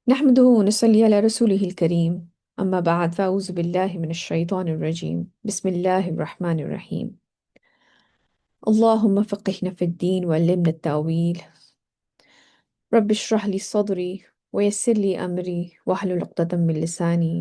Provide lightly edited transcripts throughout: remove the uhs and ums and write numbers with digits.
نحمده ونصلي على رسوله الكريم أما بعد فأعوذ بالله من الشيطان الرجيم بسم الله الرحمن الرحيم اللهم فقهنا في الدين وعلمنا التأويل رب اشرح لي صدري ويسر لي أمري واحلل عقدة من لساني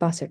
62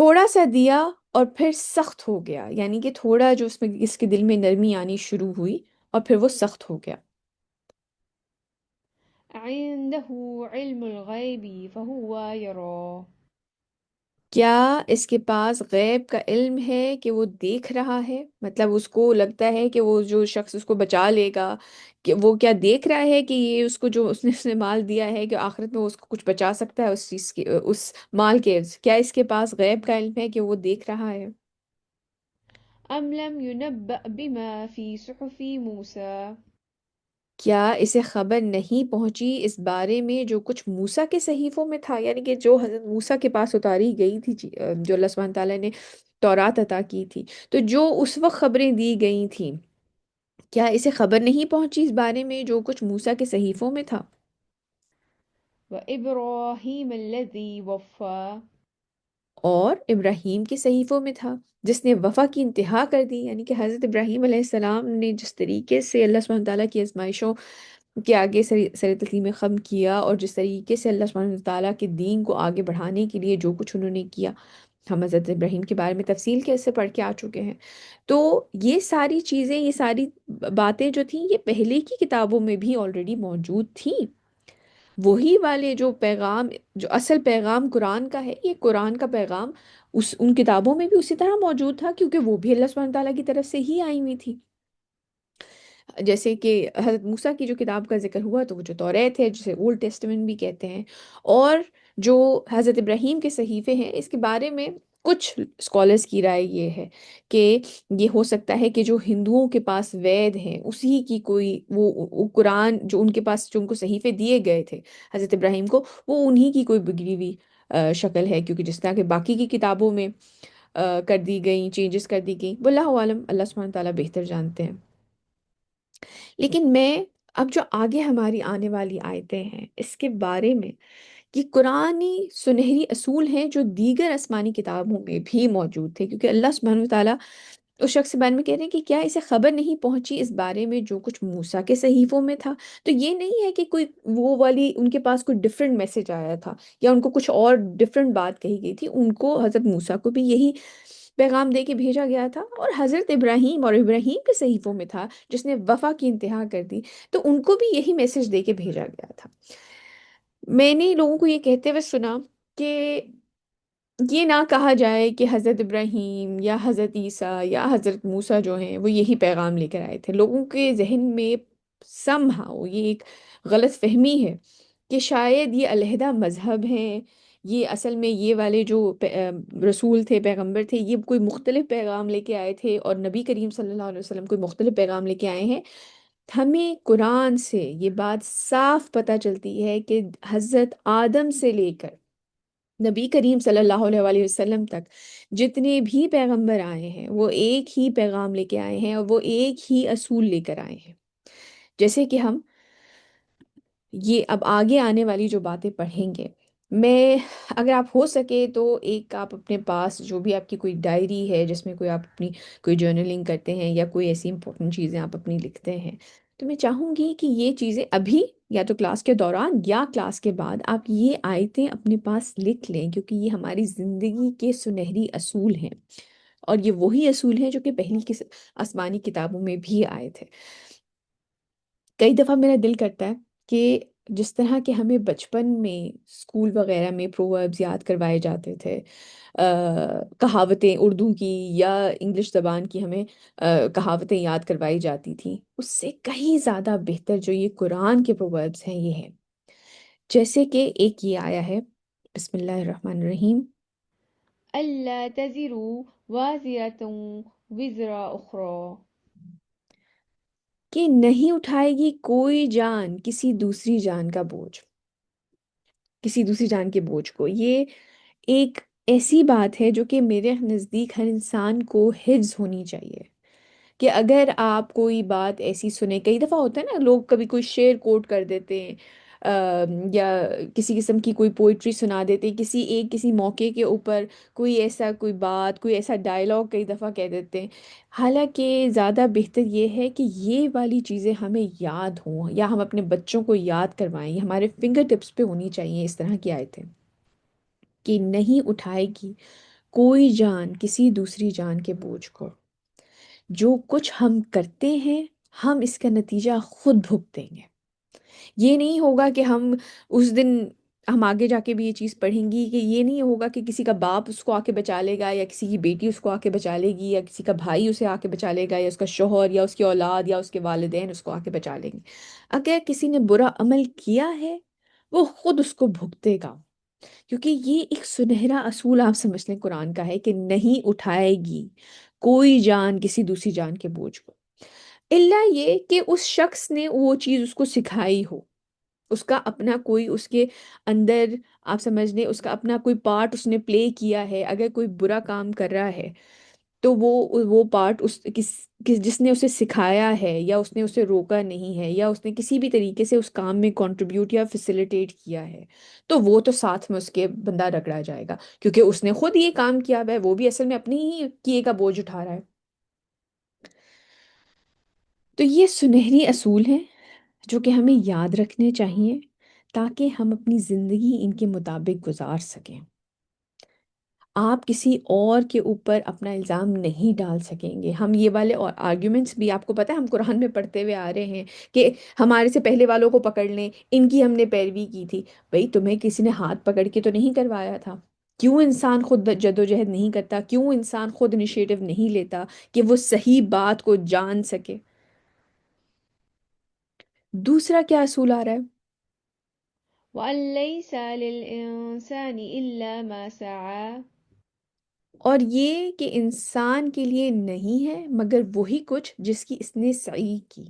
تھوڑا سا دیا اور پھر سخت ہو گیا، یعنی کہ تھوڑا جو اس میں اس کے دل میں نرمی آنی شروع ہوئی اور پھر وہ سخت ہو گیا۔ عنده علم الغيب فهو يرى. کیا اس کے پاس غیب کا علم ہے کہ وہ دیکھ رہا ہے؟ مطلب اس کو لگتا ہے کہ وہ جو شخص اس کو بچا لے گا، کہ وہ کیا دیکھ رہا ہے کہ یہ اس کو جو اس نے مال دیا ہے کہ آخرت میں وہ اس کو کچھ بچا سکتا ہے اس چیز کی، اس مال کے عوض؟ کیا اس کے پاس غیب کا علم ہے کہ وہ دیکھ رہا ہے؟ أم لم ينبأ بما في صحف موسى. کیا اسے خبر نہیں پہنچی اس بارے میں جو کچھ موسیٰ کے صحیفوں میں تھا، یعنی کہ جو حضرت موسیٰ کے پاس اتاری گئی تھی، جو اللہ سبحانہ تعالیٰ نے تورات عطا کی تھی، تو جو اس وقت خبریں دی گئی تھیں، کیا اسے خبر نہیں پہنچی اس بارے میں جو کچھ موسیٰ کے صحیفوں میں تھا؟ وإبراهيم الذي وفى. اور ابراہیم کے صحیفوں میں تھا جس نے وفا کی انتہا کر دی، یعنی کہ حضرت ابراہیم علیہ السلام نے جس طریقے سے اللہ سبحانہ تعالیٰ کی آزمائشوں کے آگے سر تسلیم خم کیا، اور جس طریقے سے اللہ سبحانہ تعالیٰ کے دین کو آگے بڑھانے کے لیے جو کچھ انہوں نے کیا، ہم حضرت ابراہیم کے بارے میں تفصیل کے سے پڑھ کے آ چکے ہیں۔ تو یہ ساری چیزیں، یہ ساری باتیں جو تھیں، یہ پہلے کی کتابوں میں بھی آلریڈی موجود تھیں۔ وہی والے جو پیغام، جو اصل پیغام قرآن کا ہے، یہ قرآن کا پیغام ان کتابوں میں بھی اسی طرح موجود تھا، کیونکہ وہ بھی اللہ سبحانہ تعالیٰ کی طرف سے ہی آئی ہوئی تھی۔ جیسے کہ حضرت موسیٰ کی جو کتاب کا ذکر ہوا تو وہ جو توریت ہے، جسے اولڈ ٹیسٹمنٹ بھی کہتے ہیں، اور جو حضرت ابراہیم کے صحیفے ہیں، اس کے بارے میں کچھ اسکالرس کی رائے یہ ہے کہ یہ ہو سکتا ہے کہ جو ہندوؤں کے پاس وید ہیں اسی کی کوئی وہ قرآن جو ان کے پاس، جو ان کو صحیفے دیے گئے تھے حضرت ابراہیم کو، وہ انہی کی کوئی بگڑی ہوئی شکل ہے، کیونکہ جس طرح کہ باقی کی کتابوں میں کر دی گئیں، چینجز کر دی گئیں، واللہ عالم، اللہ سبحانہ تعالیٰ بہتر جانتے ہیں۔ لیکن میں اب جو آگے ہماری آنے والی آیتیں ہیں اس کے بارے میں، یہ قرآنی سنہری اصول ہیں جو دیگر آسمانی کتابوں میں بھی موجود تھے، کیونکہ اللہ سبحانہ وتعالیٰ اس شخص کے بارے میں کہہ رہے ہیں کہ کیا اسے خبر نہیں پہنچی اس بارے میں جو کچھ موسیٰ کے صحیفوں میں تھا؟ تو یہ نہیں ہے کہ کوئی وہ والی ان کے پاس کوئی ڈفرینٹ میسج آیا تھا یا ان کو کچھ اور ڈفرینٹ بات کہی گئی تھی، ان کو حضرت موسیٰ کو بھی یہی پیغام دے کے بھیجا گیا تھا، اور حضرت ابراہیم اور ابراہیم کے صحیفوں میں تھا جس نے وفا کی انتہا کر دی، تو ان کو بھی یہی میسج دے کے بھیجا گیا تھا۔ میں نے لوگوں کو یہ کہتے ہوئے سنا کہ یہ نہ کہا جائے کہ حضرت ابراہیم یا حضرت عیسیٰ یا حضرت موسیٰ جو ہیں وہ یہی پیغام لے کر آئے تھے۔ لوگوں کے ذہن میں somehow یہ ایک غلط فہمی ہے کہ شاید یہ علیحدہ مذہب ہیں، یہ اصل میں یہ والے جو رسول تھے، پیغمبر تھے، یہ کوئی مختلف پیغام لے کے آئے تھے، اور نبی کریم صلی اللہ علیہ وسلم کوئی مختلف پیغام لے کے آئے ہیں۔ ہمیں قرآن سے یہ بات صاف پتہ چلتی ہے کہ حضرت آدم سے لے کر نبی کریم صلی اللہ علیہ وآلہ وسلم تک جتنے بھی پیغمبر آئے ہیں وہ ایک ہی پیغام لے کے آئے ہیں، اور وہ ایک ہی اصول لے کر آئے ہیں۔ جیسے کہ ہم یہ اب آگے آنے والی جو باتیں پڑھیں گے، میں اگر آپ ہو سکے تو ایک آپ اپنے پاس جو بھی آپ کی کوئی ڈائری ہے جس میں کوئی آپ اپنی کوئی جرنلنگ کرتے ہیں یا کوئی ایسی امپورٹنٹ چیزیں آپ اپنی لکھتے ہیں، تو میں چاہوں گی کہ یہ چیزیں ابھی یا تو کلاس کے دوران یا کلاس کے بعد آپ یہ آیتیں اپنے پاس لکھ لیں، کیونکہ یہ ہماری زندگی کے سنہری اصول ہیں، اور یہ وہی اصول ہیں جو کہ پہلی آسمانی کتابوں میں بھی آئے تھے۔ کئی دفعہ میرا دل کرتا ہے کہ جس طرح کہ ہمیں بچپن میں اسکول وغیرہ میں پرووربز یاد کروائے جاتے تھے، کہاوتیں اردو کی یا انگلش زبان کی ہمیں کہاوتیں یاد کروائی جاتی تھیں، اس سے کہیں زیادہ بہتر جو یہ قرآن کے پرووربز ہیں یہ ہیں۔ جیسے کہ ایک یہ آیا ہے، بسم اللہ الرحمن الرحیم، ألا تزر وازرة وزر أخرى. کہ نہیں اٹھائے گی کوئی جان کسی دوسری جان کا بوجھ، کسی دوسری جان کے بوجھ کو۔ یہ ایک ایسی بات ہے جو کہ میرے نزدیک ہر انسان کو حفظ ہونی چاہیے، کہ اگر آپ کوئی بات ایسی سنیں، کئی دفعہ ہوتا ہے نا لوگ کبھی کوئی شعر کوٹ کر دیتے ہیں، یا کسی قسم کی کوئی پوئٹری سنا دیتے ہیں کسی موقع کے اوپر، کوئی ایسا کوئی بات، کوئی ایسا ڈائلاگ کئی دفعہ کہہ دیتے ہیں، حالانکہ زیادہ بہتر یہ ہے کہ یہ والی چیزیں ہمیں یاد ہوں یا ہم اپنے بچوں کو یاد کروائیں، یہ ہمارے فنگر ٹپس پہ ہونی چاہیے اس طرح کی آیتیں، کہ نہیں اٹھائے گی کوئی جان کسی دوسری جان کے بوجھ کو، جو کچھ ہم کرتے ہیں ہم اس کا نتیجہ خود بھگتیں گے۔ یہ نہیں ہوگا کہ اس دن ہم آگے جا کے بھی یہ چیز پڑھیں گی کہ یہ نہیں ہوگا کہ کسی کا باپ اس کو آ کے بچا لے گا، یا کسی کی بیٹی اس کو آ کے بچا لے گی، یا کسی کا بھائی اسے آ کے بچا لے گا، یا اس کا شوہر یا اس کی اولاد یا اس کے والدین اس کو آ کے بچا لیں گے۔ اگر کسی نے برا عمل کیا ہے وہ خود اس کو بھگتے گا، کیونکہ یہ ایک سنہرا اصول آپ سمجھ لیں قرآن کا ہے کہ نہیں اٹھائے گی کوئی جان کسی دوسری جان کے بوجھ کو، الا یہ کہ اس شخص نے وہ چیز اس کو سکھائی ہو، اس کا اپنا کوئی اس کے اندر، آپ سمجھ لیں اس کا اپنا کوئی پارٹ اس نے پلے کیا ہے۔ اگر کوئی برا کام کر رہا ہے تو وہ پارٹ جس نے اسے سکھایا ہے، یا اس نے اسے روکا نہیں ہے، یا اس نے کسی بھی طریقے سے اس کام میں کنٹریبیوٹ یا فیسیلیٹیٹ کیا ہے، تو وہ تو ساتھ میں اس کے بندہ رگڑا جائے گا، کیونکہ اس نے خود یہ کام کیا ہوا ہے، وہ بھی اصل میں اپنی ہی کیے کا بوجھ اٹھا رہا ہے۔ تو یہ سنہری اصول ہیں جو کہ ہمیں یاد رکھنے چاہیے تاکہ ہم اپنی زندگی ان کے مطابق گزار سکیں۔ آپ کسی اور کے اوپر اپنا الزام نہیں ڈال سکیں گے۔ ہم یہ والے آرگیومنٹس بھی آپ کو پتہ ہے ہم قرآن میں پڑھتے ہوئے آ رہے ہیں کہ ہمارے سے پہلے والوں کو پکڑ لیں، ان کی ہم نے پیروی کی تھی۔ بھئی تمہیں کسی نے ہاتھ پکڑ کے تو نہیں کروایا تھا؟ کیوں انسان خود جدوجہد نہیں کرتا؟ کیوں انسان خود انیشیٹو نہیں لیتا کہ وہ صحیح بات کو جان سکے؟ دوسرا کیا اصول آ رہا ہے؟ وَأَن لَيْسَ لِلْإِنسَانِ إِلَّا مَا سَعَى، اور یہ کہ انسان کے لیے نہیں ہے مگر وہی کچھ جس کی اس نے سعی کی۔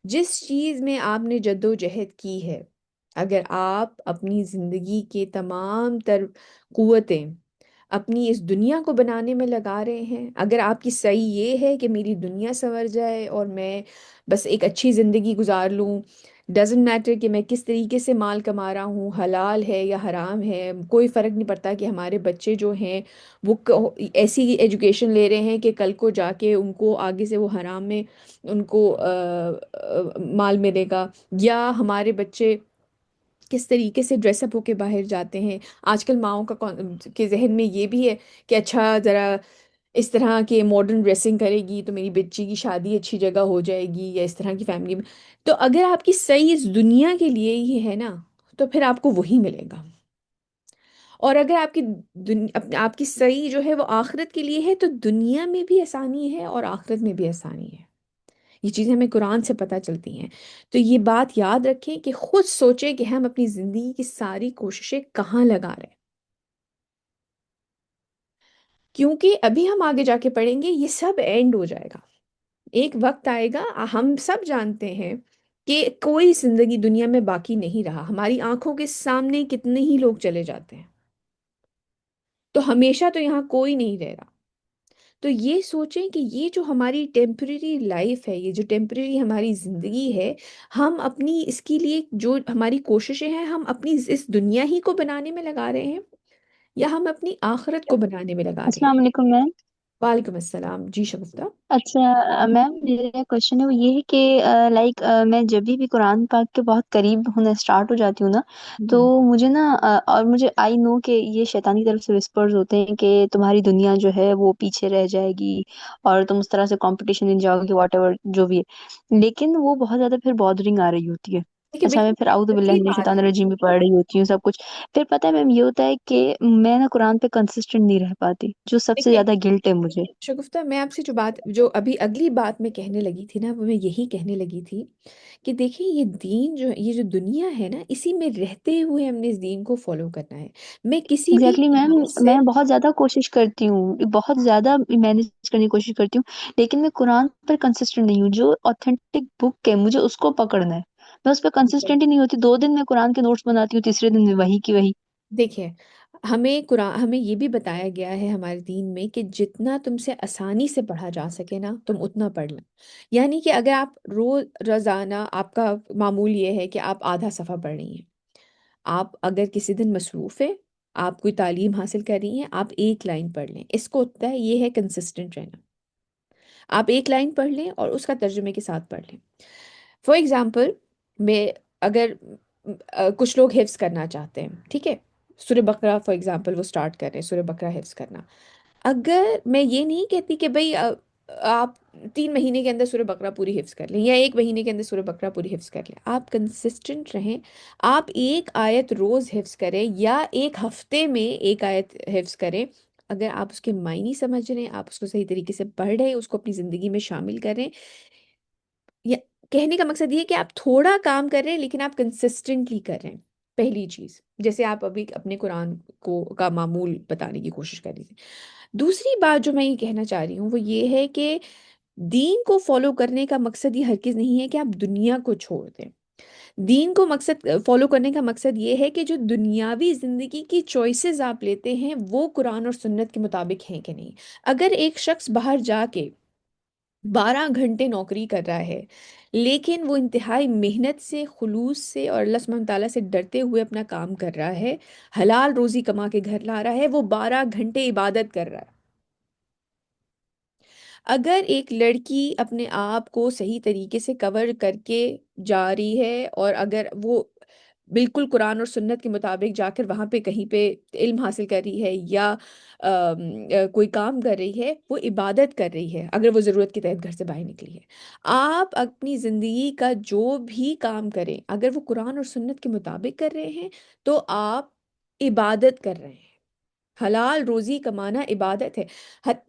جس چیز میں آپ نے جد و جہد کی ہے، اگر آپ اپنی زندگی کے تمام تر قوتیں اپنی اس دنیا کو بنانے میں لگا رہے ہیں، اگر آپ کی سعی یہ ہے کہ میری دنیا سنور جائے اور میں بس ایک اچھی زندگی گزار لوں، ڈزنٹ میٹر کہ میں کس طریقے سے مال کما رہا ہوں، حلال ہے یا حرام ہے، کوئی فرق نہیں پڑتا کہ ہمارے بچے جو ہیں وہ ایسی ایجوکیشن لے رہے ہیں کہ کل کو جا کے ان کو آگے سے وہ حرام میں ان کو مال ملے گا، یا ہمارے بچے کس طریقے سے ڈریس اپ ہو کے باہر جاتے ہیں۔ آج کل ماؤں کا کے ذہن میں یہ بھی ہے کہ اچھا ذرا اس طرح کے ماڈرن ڈریسنگ کرے گی تو میری بچی کی شادی اچھی جگہ ہو جائے گی، یا اس طرح کی فیملی میں۔ تو اگر آپ کی صحیح اس دنیا کے لیے ہی ہے نا تو پھر آپ کو وہی ملے گا، اور اگر آپ کی صحیح جو ہے وہ آخرت کے لیے ہے تو دنیا میں بھی آسانی ہے اور آخرت میں بھی آسانی ہے۔ یہ چیزیں ہمیں قرآن سے پتہ چلتی ہیں۔ تو یہ بات یاد رکھیں کہ خود سوچیں کہ ہم اپنی زندگی کی ساری کوششیں کہاں لگا رہے ہیں، کیونکہ ابھی ہم آگے جا کے پڑھیں گے یہ سب اینڈ ہو جائے گا۔ ایک وقت آئے گا، ہم سب جانتے ہیں کہ کوئی زندگی دنیا میں باقی نہیں رہا، ہماری آنکھوں کے سامنے کتنے ہی لوگ چلے جاتے ہیں، تو ہمیشہ تو یہاں کوئی نہیں رہ رہا۔ تو یہ سوچیں کہ یہ جو ہماری ٹیمپریری لائف ہے، یہ جو ٹیمپریری ہماری زندگی ہے، ہم اپنی اس کے لیے جو ہماری کوششیں ہیں ہم اپنی اس دنیا ہی کو بنانے میں لگا رہے ہیں یا ہم اپنی آخرت کو بنانے میں لگا رہے ہیں۔ السلام علیکم میم۔ وعلیکم السلام جی شگفتہ۔ اچھا میم، میرا کوشچن ہے وہ یہ ہے کہ لائک میں جب بھی قرآن پاک کے بہت قریب ہونا اسٹارٹ ہو جاتی ہوں نا، تو ہوں، مجھے نا اور مجھے آئی نو کہ یہ شیطانی طرف سے وسپرز ہوتے ہیں کہ تمہاری دنیا جو ہے وہ پیچھے رہ جائے گی اور تم اس طرح سے کمپٹیشن میں جاؤ گے، واٹ ایور جو بھی ہے، لیکن وہ بہت زیادہ پھر بادرنگ آ رہی ہوتی ہے۔ دیکھیے اچھا، میں بالکل پھر اعوذ باللہ اگلی من بات الشیطان ہے۔ الرجیم بھی پڑھ رہی ہوتی ہوں سب کچھ، پھر پتہ ہے میم یہ ہوتا ہے کہ میں نا قرآن پہ کنسسٹنٹ نہیں رہ پاتی، جو سب سے دیکھیے زیادہ گلٹ ہے مجھے۔ شگفتہ، میں آپ سے جو ابھی اگلی بات میں کہنے لگی تھی نا، وہ میں یہی کہنے لگی تھی کہ دیکھیں یہ دین جو یہ جو دنیا ہے نا، اسی میں رہتے ہوئے ہم نے اس دین کو فالو کرنا ہے۔ میں کسی بھی ایگزیکٹلی میم، لحاظ سے میں بہت زیادہ کوشش کرتی ہوں، بہت زیادہ مینج کرنے کی کوشش کرتی ہوں، لیکن میں قرآن پر کنسسٹنٹ نہیں ہوں۔ جو اوتھینٹک بک ہے مجھے اس کو پکڑنا ہے، میں اس پہ کنسسٹنٹ ہی نہیں ہوتی۔ 2 دن میں قرآن کے نوٹس بناتی ہوں، تیسرے دن میں وہی کی وہی۔ دیکھیں، ہمیں یہ بھی بتایا گیا ہے ہمارے دین میں کہ جتنا تم سے آسانی سے پڑھا جا سکے نا تم اتنا پڑھ لو۔ یعنی کہ اگر آپ روزانہ آپ کا معمول یہ ہے کہ آپ آدھا صفحہ پڑھ رہی ہیں، آپ اگر کسی دن مصروف ہے، آپ کوئی تعلیم حاصل کر رہی ہیں، آپ ایک لائن پڑھ لیں، اس کو ہوتا ہے یہ ہے کنسسٹنٹ رہنا۔ آپ ایک لائن پڑھ لیں اور اس کا ترجمے کے ساتھ پڑھ لیں۔ فار ایگزامپل، میں اگر کچھ لوگ حفظ کرنا چاہتے ہیں، ٹھیک ہے، سورہ بقرہ فار ایگزامپل وہ سٹارٹ کر رہے ہیں، سورہ بقرہ حفظ کرنا. اگر میں یہ نہیں کہتی کہ بھئی آپ 3 مہینے کے اندر سورہ بقرہ پوری حفظ کر لیں یا 1 مہینے کے اندر سورہ بقرہ پوری حفظ کر لیں، آپ کنسسٹنٹ رہیں. آپ ایک آیت روز حفظ کریں یا ایک ہفتے میں ایک آیت حفظ کریں. اگر آپ اس کے معنی سمجھ رہے ہیں، آپ اس کو صحیح طریقے سے پڑھ رہے ہیں، اس کو اپنی زندگی میں شامل کریں. یا کہنے کا مقصد یہ ہے کہ آپ تھوڑا کام کر رہے ہیں لیکن آپ کنسسٹنٹلی کر رہے ہیں. پہلی چیز، جیسے آپ ابھی اپنے قرآن کو کا معمول بتانے کی کوشش کر رہی تھی. دوسری بات جو میں یہ کہنا چاہ رہی ہوں وہ یہ ہے کہ دین کو فالو کرنے کا مقصد یہ ہرگز نہیں ہے کہ آپ دنیا کو چھوڑ دیں. دین کو مقصد فالو کرنے کا مقصد یہ ہے کہ جو دنیاوی زندگی کی چوائسیز آپ لیتے ہیں وہ قرآن اور سنت کے مطابق ہیں کہ نہیں. اگر ایک شخص باہر جا کے 12 گھنٹے نوکری کر رہا ہے لیکن وہ انتہائی محنت سے، خلوص سے اور اللہ سبحانہ تعالیٰ سے ڈرتے ہوئے اپنا کام کر رہا ہے، حلال روزی کما کے گھر لا رہا ہے، وہ 12 گھنٹے عبادت کر رہا ہے. اگر ایک لڑکی اپنے آپ کو صحیح طریقے سے کور کر کے جا رہی ہے اور اگر وہ بالکل قرآن اور سنت کے مطابق جا کر وہاں پہ کہیں پہ علم حاصل کر رہی ہے یا کوئی کام کر رہی ہے، وہ عبادت کر رہی ہے اگر وہ ضرورت کے تحت گھر سے باہر نکلی ہے. آپ اپنی زندگی کا جو بھی کام کریں اگر وہ قرآن اور سنت کے مطابق کر رہے ہیں تو آپ عبادت کر رہے ہیں. حلال روزی کمانا عبادت ہے.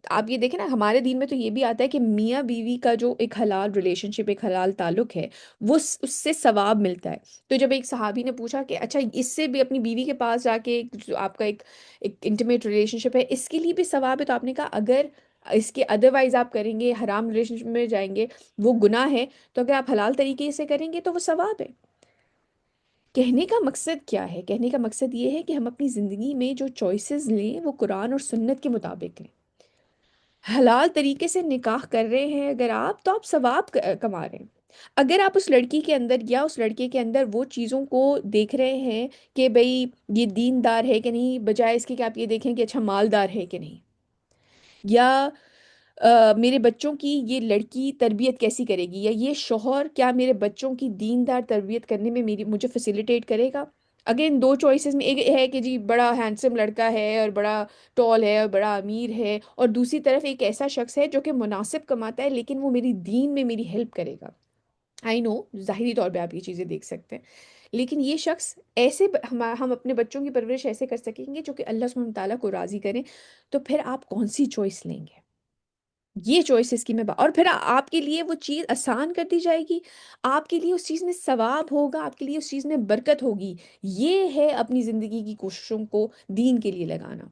آپ یہ دیکھیں نا، ہمارے دین میں تو یہ بھی آتا ہے کہ میاں بیوی کا جو ایک حلال ریلیشن شپ، ایک حلال تعلق ہے، وہ اس سے ثواب ملتا ہے. تو جب ایک صحابی نے پوچھا کہ اچھا اس سے بھی اپنی بیوی کے پاس جا کے جو آپ کا ایک انٹیمیٹ ریلیشن شپ ہے اس کے لیے بھی ثواب ہے، تو آپ نے کہا اگر اس کے ادروائز آپ کریں گے، حرام ریلیشن شپ میں جائیں گے، وہ گناہ ہے، تو اگر آپ حلال طریقے سے کریں گے تو وہ ثواب ہے. کہنے کا مقصد کیا ہے؟ کہنے کا مقصد یہ ہے کہ ہم اپنی زندگی میں جو چوائسیز لیں وہ قرآن اور سنت کے مطابق لیں. حلال طریقے سے نکاح کر رہے ہیں اگر آپ، تو آپ ثواب کما رہے ہیں. اگر آپ اس لڑکی کے اندر یا اس لڑکے کے اندر وہ چیزوں کو دیکھ رہے ہیں کہ بھئی یہ دیندار ہے کہ نہیں، بجائے اس کے کہ آپ یہ دیکھیں کہ اچھا مالدار ہے کہ نہیں، یا میرے بچوں کی یہ لڑکی تربیت کیسی کرے گی، یا یہ شوہر کیا میرے بچوں کی دیندار تربیت کرنے میں مجھے فیسیلیٹیٹ کرے گا. اگر ان دو چوائسیز میں ایک ہے کہ جی بڑا ہینڈسم لڑکا ہے اور بڑا ٹال ہے اور بڑا امیر ہے، اور دوسری طرف ایک ایسا شخص ہے جو کہ مناسب کماتا ہے لیکن وہ میری دین میں میری ہیلپ کرے گا. آئی نو ظاہری طور پہ آپ یہ چیزیں دیکھ سکتے ہیں، لیکن یہ شخص ایسے ہم اپنے بچوں کی پرورش ایسے کر سکیں گے جو کہ اللہ سبحانہ تعالیٰ کو راضی کریں. تو پھر آپ کون سی چوائس لیں گے؟ یہ چوائسیز کی میں اور پھر آپ کے لیے وہ چیز آسان کر دی جائے گی، آپ کے لیے اس چیز میں ثواب ہوگا، آپ کے لیے اس چیز میں برکت ہوگی. یہ ہے اپنی زندگی کی کوششوں کو دین کے لیے لگانا.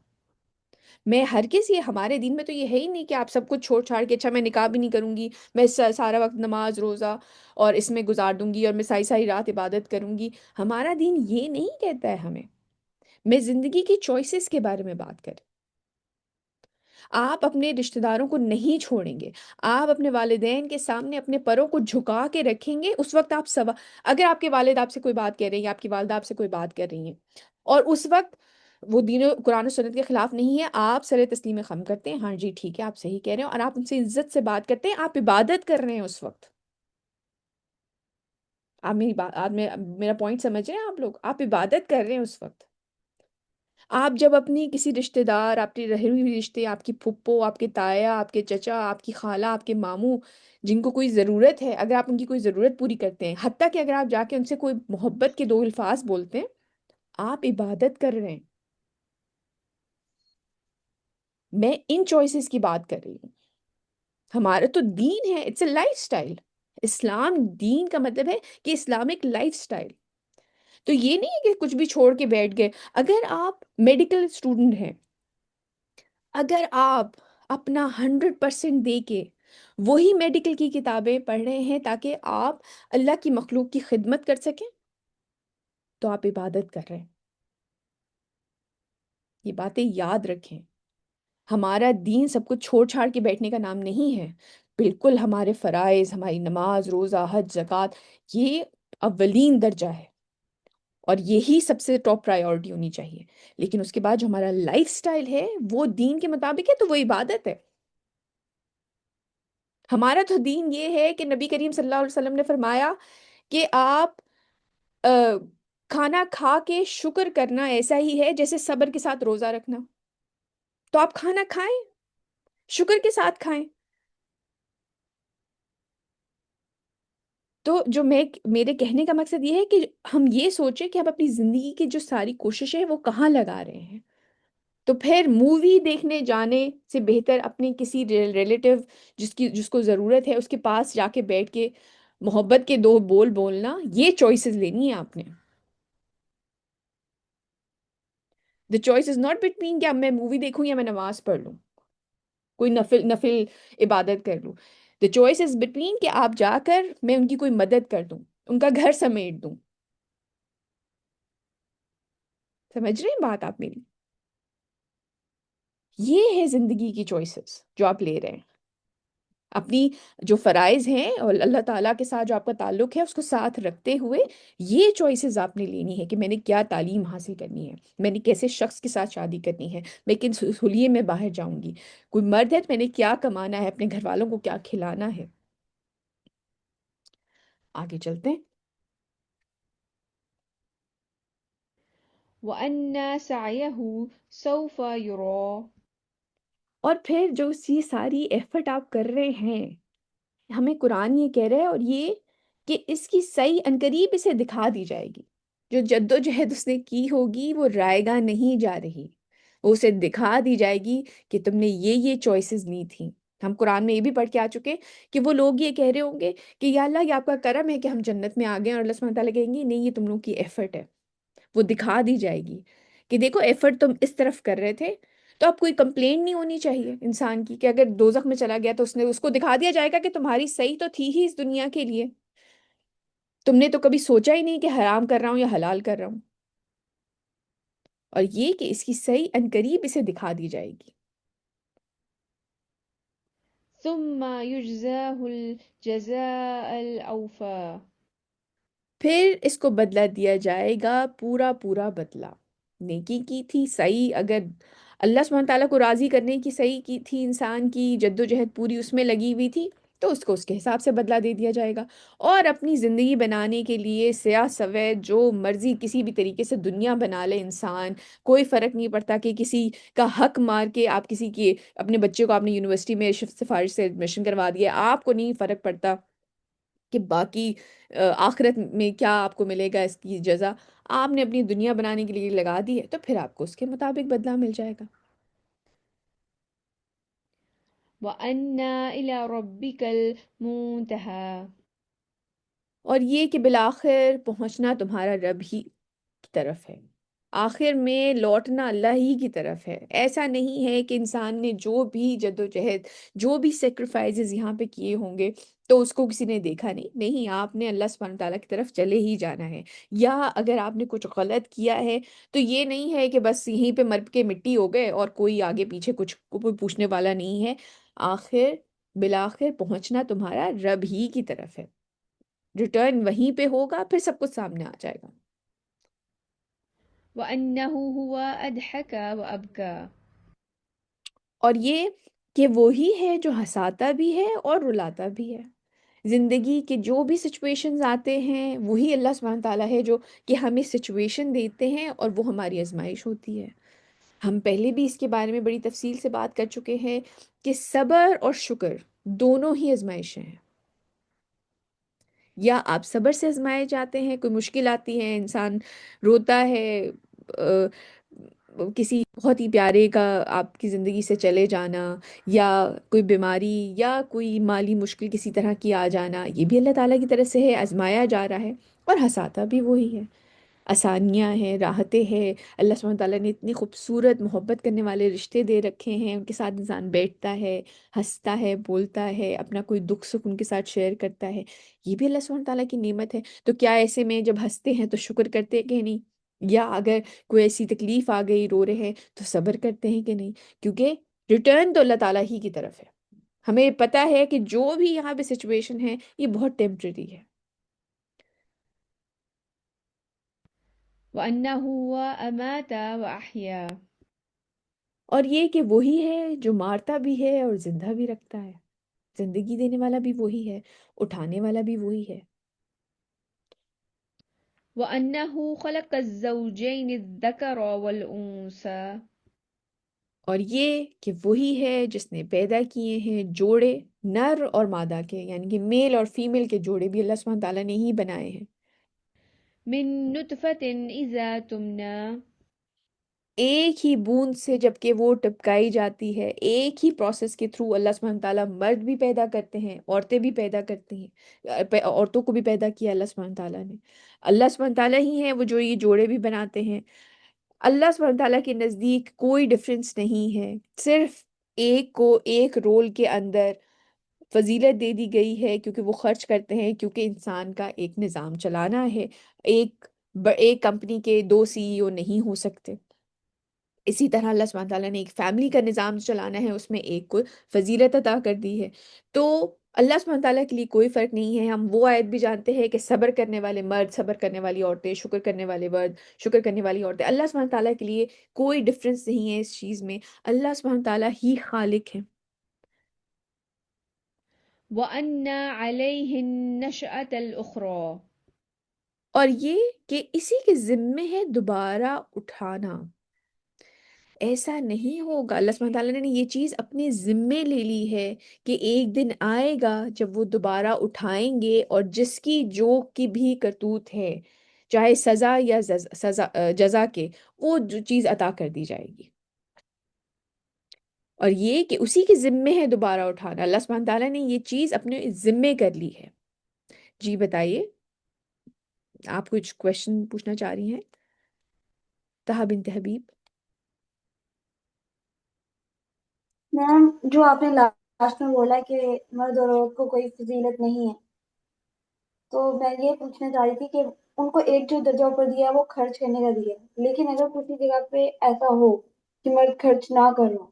میں ہر کسی ہمارے دین میں تو یہ ہے ہی نہیں کہ آپ سب کچھ چھوڑ چھاڑ کے اچھا میں نکاح بھی نہیں کروں گی، میں سارا وقت نماز روزہ اور اس میں گزار دوں گی اور میں ساری ساری رات عبادت کروں گی. ہمارا دین یہ نہیں کہتا ہے ہمیں. میں زندگی کی چوائسیز کے بارے میں بات کر. آپ اپنے رشتہ داروں کو نہیں چھوڑیں گے، آپ اپنے والدین کے سامنے اپنے پروں کو جھکا کے رکھیں گے. اس وقت آپ اگر آپ کے والد آپ سے کوئی بات کہہ رہے ہیں یا آپ کی والدہ آپ سے کوئی بات کر رہی ہیں اور اس وقت وہ دین و قرآن و سنت کے خلاف نہیں ہے، آپ سر تسلیم خم کرتے ہیں، ہاں جی ٹھیک ہے آپ صحیح کہہ رہے ہیں، اور آپ ان سے عزت سے بات کرتے ہیں، آپ عبادت کر رہے ہیں اس وقت. آپ میری بات، آپ میرا پوائنٹ سمجھ رہے ہیں آپ لوگ؟ آپ عبادت کر رہے ہیں اس وقت. آپ جب اپنی کسی رشتہ دار، آپ کی رہی ہوئی رشتے، آپ کی پھپھو، آپ کے تایا، آپ کے چچا، آپ کی خالہ، آپ کے ماموں، جن کو کوئی ضرورت ہے، اگر آپ ان کی کوئی ضرورت پوری کرتے ہیں، حتیٰ کہ اگر آپ جا کے ان سے کوئی محبت کے 2 الفاظ بولتے ہیں، آپ عبادت کر رہے ہیں. میں ان چوائسیز کی بات کر رہی ہوں. ہمارا تو دین ہے، اٹس اے لائف سٹائل. اسلام دین کا مطلب ہے کہ اسلامک لائف سٹائل. تو یہ نہیں ہے کہ کچھ بھی چھوڑ کے بیٹھ گئے. اگر آپ میڈیکل اسٹوڈنٹ ہیں، اگر آپ اپنا 100% دے کے وہی میڈیکل کی کتابیں پڑھ رہے ہیں تاکہ آپ اللہ کی مخلوق کی خدمت کر سکیں، تو آپ عبادت کر رہے ہیں. یہ باتیں یاد رکھیں. ہمارا دین سب کچھ چھوڑ چھاڑ کے بیٹھنے کا نام نہیں ہے. بالکل ہمارے فرائض، ہماری نماز روزہ حج زکوٰۃ، یہ اولین درجہ ہے اور یہی سب سے ٹاپ پرائیورٹی ہونی چاہیے. لیکن اس کے بعد جو ہمارا لائف سٹائل ہے وہ دین کے مطابق ہے تو وہ عبادت ہے. ہمارا تو دین یہ ہے کہ نبی کریم صلی اللہ علیہ وسلم نے فرمایا کہ آپ کھانا کھا کے شکر کرنا ایسا ہی ہے جیسے صبر کے ساتھ روزہ رکھنا. تو آپ کھانا کھائیں، شکر کے ساتھ کھائیں. تو جو میرے کہنے کا مقصد یہ ہے کہ ہم یہ سوچیں کہ ہم اپنی زندگی کی جو ساری کوششیں ہیں وہ کہاں لگا رہے ہیں. تو پھر مووی دیکھنے جانے سے بہتر اپنے کسی ریلیٹیو جس کو ضرورت ہے اس کے پاس جا کے بیٹھ کے محبت کے دو بول بولنا، یہ چوائسز لینی ہے آپ نے. The choice is not between کہ اب میں مووی دیکھوں یا میں نماز پڑھ لوں، کوئی نفل نفل عبادت کر لوں. دا چوائس از بٹوین کہ آپ جا کر میں ان کی کوئی مدد کر دوں، ان کا گھر سمیٹ دوں. سمجھ رہے ہیں بات آپ میری؟ یہ ہے زندگی کی چوائسز جو آپ لے رہے ہیں. اپنی جو فرائض ہیں اور اللہ تعالیٰ کے ساتھ جو آپ کا تعلق ہے اس کو ساتھ رکھتے ہوئے یہ چوائسز آپ نے لینی ہے کہ میں نے کیا تعلیم حاصل کرنی ہے، میں نے کیسے شخص کے ساتھ شادی کرنی ہے، میں کن حلیے میں باہر جاؤں گی. کوئی مرد ہے تو میں نے کیا کمانا ہے، اپنے گھر والوں کو کیا کھلانا ہے. آگے چلتے ہیں. وَأَنَّ سَعْيَهُ سَوْفَ يُرَى. اور پھر جو یہ ساری ایفرٹ آپ کر رہے ہیں، ہمیں قرآن یہ کہہ رہا ہے اور یہ کہ اس کی صحیح عنقریب اسے دکھا دی جائے گی. جو جد و جہد اس نے کی ہوگی وہ رائے گاہ نہیں جا رہی، وہ اسے دکھا دی جائے گی کہ تم نے یہ چوائسز لی تھیں. ہم قرآن میں یہ بھی پڑھ کے آ چکے کہ وہ لوگ یہ کہہ رہے ہوں گے کہ یا اللہ یہ آپ کا کرم ہے کہ ہم جنت میں آ گئے، اور اللہ سبحانہ تعالیٰ کہیں گے نہیں یہ تم لوگ کی ایفرٹ ہے. وہ دکھا دی جائے گی کہ دیکھو ایفرٹ تم اس طرف کر رہے تھے. تو اب کوئی کمپلین نہیں ہونی چاہیے انسان کی کہ اگر دوزخ میں چلا گیا تو اس کو دکھا دیا جائے گا کہ تمہاری صحیح تو تھی ہی اس دنیا کے لیے، تم نے تو کبھی سوچا ہی نہیں کہ حرام کر رہا ہوں یا حلال کر رہا ہوں. اور یہ کہ اس کی صحیح عنقریب اسے دکھا دی جائے گی. ثُمَّ يُجْزَاهُ الْجَزَاءَ الْأَوْفَى. پھر اس کو بدلہ دیا جائے گا پورا پورا بدلہ. نیکی کی تھی صحیح، اگر اللہ سبحانہ تعالیٰ کو راضی کرنے کی صحیح کی تھی، انسان کی جد و جہد پوری اس میں لگی ہوئی تھی، تو اس کو اس کے حساب سے بدلہ دے دیا جائے گا. اور اپنی زندگی بنانے کے لیے سیاہ سفید جو مرضی کسی بھی طریقے سے دنیا بنا لے انسان، کوئی فرق نہیں پڑتا کہ کسی کا حق مار کے آپ کسی کی اپنے بچے کو آپ نے یونیورسٹی میں سفارش سے ایڈمیشن کروا دیا، آپ کو نہیں فرق پڑتا کہ باقی آخرت میں کیا آپ کو ملے گا اس کی جزا. آپ نے اپنی دنیا بنانے کے لیے لگا دی ہے تو پھر آپ کو اس کے مطابق بدلہ مل جائے گا. وَأَنَّ إِلَى رَبِّكَ الْمُنْتَهَى. اور یہ کہ بالآخر پہنچنا تمہارا رب ہی کی طرف ہے، آخر میں لوٹنا اللہ ہی کی طرف ہے. ایسا نہیں ہے کہ انسان نے جو بھی جد و جہد جو بھی سیکریفائزز یہاں پہ کیے ہوں گے تو اس کو کسی نے دیکھا نہیں. آپ نے اللہ سبحانہ تعالیٰ کی طرف چلے ہی جانا ہے. یا اگر آپ نے کچھ غلط کیا ہے تو یہ نہیں ہے کہ بس یہیں پہ مر کے مٹی ہو گئے اور کوئی آگے پیچھے کچھ کوئی پوچھنے والا نہیں ہے. آخر بالآخر پہنچنا تمہارا رب ہی کی طرف ہے، ریٹرن وہیں پہ ہوگا، پھر سب کچھ سامنے آ جائے گا. وَأَنَّهُ هُوَ أَضْحَكَ وَأَبْكَى. اور یہ کہ وہی ہے جو ہنساتا بھی ہے اور رلاتا بھی ہے. زندگی کے جو بھی سچویشنز آتے ہیں وہی اللہ سبحانہ تعالیٰ ہے جو کہ ہمیں سچویشن دیتے ہیں اور وہ ہماری آزمائش ہوتی ہے. ہم پہلے بھی اس کے بارے میں بڑی تفصیل سے بات کر چکے ہیں کہ صبر اور شکر دونوں ہی آزمائشیں ہیں. یا آپ صبر سے آزمائے جاتے ہیں، کوئی مشکل آتی ہے انسان روتا ہے، آ، کسی بہت ہی پیارے کا آپ کی زندگی سے چلے جانا، یا کوئی بیماری یا کوئی مالی مشکل کسی طرح کی آ جانا، یہ بھی اللہ تعالیٰ کی طرف سے ہے، آزمایا جا رہا ہے. اور ہنساتا بھی وہی ہے، آسانیاں ہیں، راحتیں ہیں. اللہ سبحانہ تعالیٰ نے اتنی خوبصورت محبت کرنے والے رشتے دے رکھے ہیں، ان کے ساتھ انسان بیٹھتا ہے، ہنستا ہے، بولتا ہے، اپنا کوئی دکھ سکھ ان کے ساتھ شیئر کرتا ہے. یہ بھی اللہ سبحانہ تعالیٰ کی نعمت ہے. تو کیا ایسے میں جب ہنستے ہیں تو شکر کرتے ہیں کہ نہیں؟ یا اگر کوئی ایسی تکلیف آ گئی رو رہے ہیں تو صبر کرتے ہیں کہ نہیں؟ کیونکہ ریٹرن تو اللہ تعالیٰ ہی کی طرف ہے. ہمیں پتہ ہے کہ جو بھی یہاں پہ سچویشن ہے یہ بہت ٹیمپرری ہے. وَأَنَّهُ هُوَ أَمَاتَ وَأَحْيَا. اور یہ کہ وہی ہے جو مارتا بھی ہے اور زندہ بھی رکھتا ہے. زندگی دینے والا بھی وہی ہے، اٹھانے والا بھی وہی ہے. وأنه خلق الزوجين الذكر والأنثى اور یہ کہ وہی ہے جس نے پیدا کیے ہیں جوڑے نر اور مادہ کے، یعنی کہ میل اور فیمیل کے جوڑے بھی اللہ سبحانہ تعالیٰ نے ہی بنائے ہیں، من نطفة إذا تمنى ایک ہی بوند سے جب کہ وہ ٹپکائی جاتی ہے، ایک ہی پروسیس کے تھرو اللہ سبحانہ تعالیٰ مرد بھی پیدا کرتے ہیں، عورتیں بھی پیدا کرتی ہیں، عورتوں کو بھی پیدا کیا اللہ سبحانہ تعالیٰ نے، اللہ سبحانہ تعالیٰ ہی ہیں وہ جو یہ جوڑے بھی بناتے ہیں۔ اللہ سبحانہ تعالیٰ کے نزدیک کوئی ڈفرنس نہیں ہے، صرف ایک کو ایک رول کے اندر فضیلت دے دی گئی ہے کیونکہ وہ خرچ کرتے ہیں، کیونکہ انسان کا ایک نظام چلانا ہے، ایک کمپنی کے دو سی ای او نہیں ہو سکتے، اسی طرح اللہ سبحانہ تعالیٰ نے ایک فیملی کا نظام چلانا ہے، اس میں ایک کو فضیلت عطا کر دی ہے۔ تو اللہ سبحانہ تعالیٰ کے لیے کوئی فرق نہیں ہے۔ ہم وہ آیت بھی جانتے ہیں کہ صبر کرنے والے مرد، صبر کرنے والی عورتیں، شکر کرنے والے مرد، شکر کرنے والی عورتیں، اللہ سبحانہ تعالیٰ کے لیے کوئی ڈفرنس نہیں ہے اس چیز میں، اللہ سبحانہ تعالیٰ ہی خالق ہے۔ وأن عليه النشأة الأخرى اور یہ کہ اسی کے ذمے ہے دوبارہ اٹھانا، ایسا نہیں ہوگا، اللہ سبحانہ تعالیٰ نے یہ چیز اپنے ذمے لے لی ہے کہ ایک دن آئے گا جب وہ دوبارہ اٹھائیں گے، اور جس کی جو کی بھی کرتوت ہے، چاہے سزا یا جزا کے، وہ جو چیز عطا کر دی جائے گی۔ اور یہ کہ اسی کے ذمے ہے دوبارہ اٹھانا، اللہ سبحانہ تعالیٰ نے یہ چیز اپنے ذمے کر لی ہے۔ جی بتائیے، آپ کچھ کوشچن پوچھنا چاہ رہی ہیں طہا بنت حبیب؟ میم جو آپ نے لاسٹ میں بولا کہ مرد اور عورت کو کوئی فضیلت نہیں ہے، تو میں یہ پوچھنا چاہ رہی تھی کہ ان کو ایک جو درجہ اوپر دیا ہے وہ خرچ کرنے کا دیا ہے، لیکن اگر کسی جگہ پہ ایسا ہو کہ مرد خرچ نہ کرنا،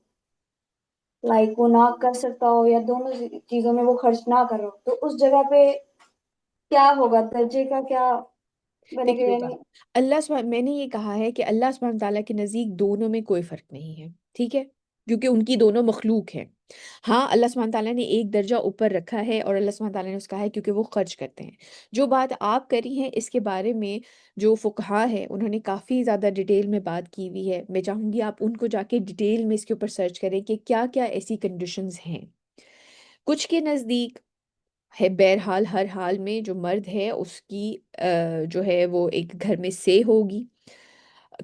لائک وہ نہ کر سکتا ہو یا دونوں چیزوں میں وہ خرچ نہ کر رہا ہو، تو اس جگہ پہ کیا ہوگا، درجے کا کیا بنے گا؟ دیکھیے گا، یعنی میں نے یہ کہا ہے کہ اللہ سبحانہ تعالیٰ کے نزدیک دونوں میں کوئی فرق نہیں ہے، ٹھیک ہے، کیونکہ ان کی دونوں مخلوق ہیں۔ ہاں اللہ سبحانہ تعالیٰ نے ایک درجہ اوپر رکھا ہے، اور اللہ سبحانہ تعالیٰ نے اس کہا ہے کیونکہ وہ خرچ کرتے ہیں۔ جو بات آپ کری ہیں اس کے بارے میں جو فقہا ہے انہوں نے کافی زیادہ ڈیٹیل میں بات کی ہوئی ہے، میں چاہوں گی آپ ان کو جا کے ڈیٹیل میں اس کے اوپر سرچ کریں کہ کیا کیا ایسی کنڈیشنز ہیں۔ کچھ کے نزدیک ہے بہرحال ہر حال میں جو مرد ہے اس کی جو ہے وہ ایک گھر میں سے ہوگی،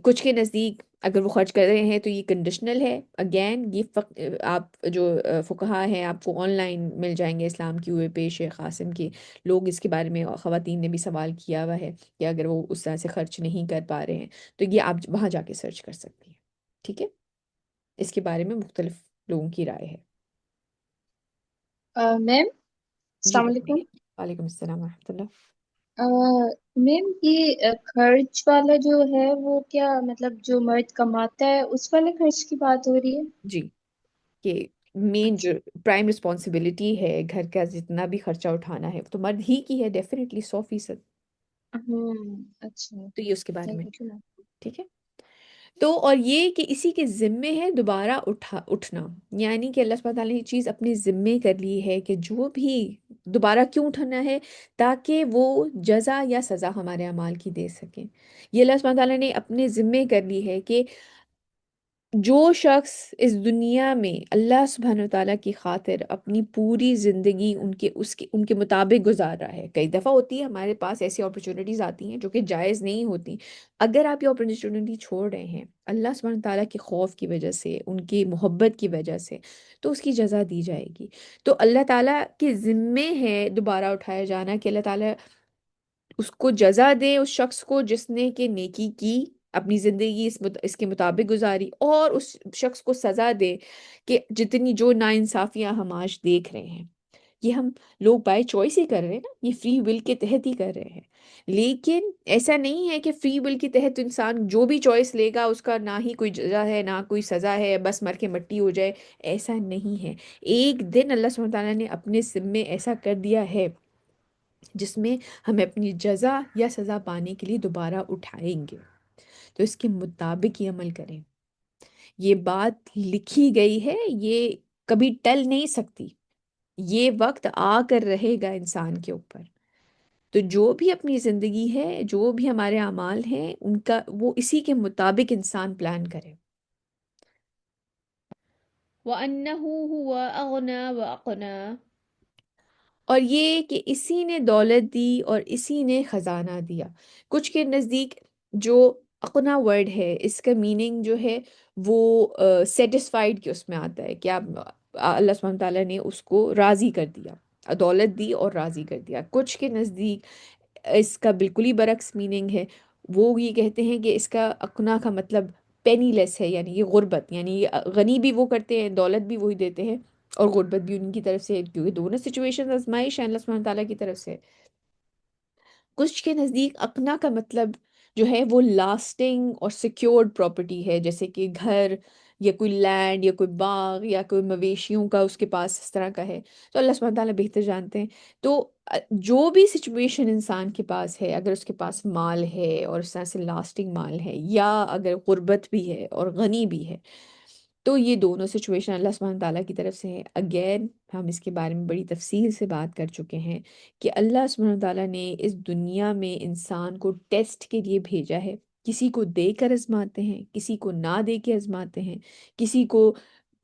کچھ کے نزدیک اگر وہ خرچ کر رہے ہیں تو یہ کنڈیشنل ہے۔ اگین یہ آپ جو فقہا ہیں آپ کو آن لائن مل جائیں گے، اسلام کی ہوئے پیش شیخ قاسم کے لوگ اس کے بارے میں، خواتین نے بھی سوال کیا ہوا ہے کہ اگر وہ اس طرح سے خرچ نہیں کر پا رہے ہیں تو یہ آپ وہاں جا کے سرچ کر سکتی ہیں، ٹھیک ہے، اس کے بارے میں مختلف لوگوں کی رائے ہے۔ میم جی السلام علیکم۔ بتائیے، وعلیکم السلام ورحمۃ اللہ۔ میم یہ خرچ والا جو ہے وہ کیا مطلب جو مرد کماتا ہے اس والے خرچ کی بات ہو رہی ہے؟ جی، کہ مین جو اچھا۔ پرائم رسپانسبلٹی ہے گھر کا جتنا بھی خرچہ اٹھانا ہے تو مرد ہی کی ہے، ڈیفینیٹلی 100%۔ اچھا، تو یہ اس کے بارے میں، تھینک یو میم۔ ٹھیک ہے۔ تو اور یہ کہ اسی کے ذمے ہے دوبارہ اٹھنا، یعنی کہ اللہ سبحانہ تعالیٰ نے یہ چیز اپنے ذمے کر لی ہے کہ جو بھی دوبارہ کیوں اٹھنا ہے، تاکہ وہ جزا یا سزا ہمارے اعمال کی دے سکیں۔ یہ اللہ سبحانہ تعالیٰ نے اپنے ذمے کر لی ہے کہ جو شخص اس دنیا میں اللہ سبحانہ وتعالیٰ کی خاطر اپنی پوری زندگی ان کے مطابق گزار رہا ہے، کئی دفعہ ہوتی ہے ہمارے پاس ایسی اپرچونٹیز آتی ہیں جو کہ جائز نہیں ہوتی، اگر آپ یہ اپرچونٹی چھوڑ رہے ہیں اللہ سبحانہ تعالیٰ کے خوف کی وجہ سے، ان کی محبت کی وجہ سے، تو اس کی جزا دی جائے گی۔ تو اللہ تعالیٰ کے ذمے ہے دوبارہ اٹھایا جانا کہ اللہ تعالیٰ اس کو جزا دے، اس شخص کو جس نے کہ نیکی کی، اپنی زندگی اس کے مطابق گزاری، اور اس شخص کو سزا دے کہ جتنی جو ناانصافیاں ہم آج دیکھ رہے ہیں، یہ ہم لوگ بائی چوائس ہی کر رہے ہیں نا، یہ فری ول کے تحت ہی کر رہے ہیں، لیکن ایسا نہیں ہے کہ فری ول کے تحت انسان جو بھی چوائس لے گا اس کا نہ ہی کوئی جزا ہے نہ کوئی سزا ہے، بس مر کے مٹی ہو جائے، ایسا نہیں ہے۔ ایک دن اللہ سبحانہ تعالیٰ نے اپنے ذمے ایسا کر دیا ہے جس میں ہمیں اپنی جزا یا سزا پانے کے لیے دوبارہ اٹھائیں گے، تو اس کے مطابق ہی عمل کریں۔ یہ بات لکھی گئی ہے، یہ کبھی ٹل نہیں سکتی، یہ وقت آ کر رہے گا انسان کے اوپر، تو جو بھی اپنی زندگی ہے، جو بھی ہمارے اعمال ہیں، ان کا وہ اسی کے مطابق انسان پلان کرے. وأنه هو أغنى وأقنى. اور یہ کہ اسی نے دولت دی اور اسی نے خزانہ دیا. کچھ کے نزدیک جو اقنا ورڈ ہے، اس کا میننگ جو ہے وہ سیٹسفائیڈ کے اس میں آتا ہے کہ آپ اللہ سبحانہ تعالیٰ نے اس کو راضی کر دیا، دولت دی اور راضی کر دیا. کچھ کے نزدیک اس کا بالکل ہی برعکس میننگ ہے. وہ یہ کہتے ہیں کہ اس کا اقنا کا مطلب پینی لیس ہے، یعنی یہ غربت، یعنی یہ غنی بھی وہ کرتے ہیں، دولت بھی وہی دیتے ہیں، اور غربت بھی ان کی طرف سے ہے، کیونکہ دونوں سچویشن آزمائش ہیں اللہ سبحانہ تعالیٰ کی طرف سے. کچھ کے نزدیک اقنا کا مطلب جو ہے وہ لاسٹنگ اور سیکیورڈ پراپرٹی ہے، جیسے کہ گھر یا کوئی لینڈ یا کوئی باغ یا کوئی مویشیوں کا اس کے پاس اس طرح کا ہے. تو اللہ سبحانہ تعالیٰ بہتر جانتے ہیں. تو جو بھی سچویشن انسان کے پاس ہے، اگر اس کے پاس مال ہے اور اس طرح سے لاسٹنگ مال ہے، یا اگر غربت بھی ہے اور غنی بھی ہے، تو یہ دونوں سچویشن اللہ سبحانہ تعالیٰ کی طرف سے ہیں. اگین ہم اس کے بارے میں بڑی تفصیل سے بات کر چکے ہیں کہ اللہ سبحانہ تعالیٰ نے اس دنیا میں انسان کو ٹیسٹ کے لیے بھیجا ہے. کسی کو دے کر آزماتے ہیں، کسی کو نہ دے کے آزماتے ہیں، کسی کو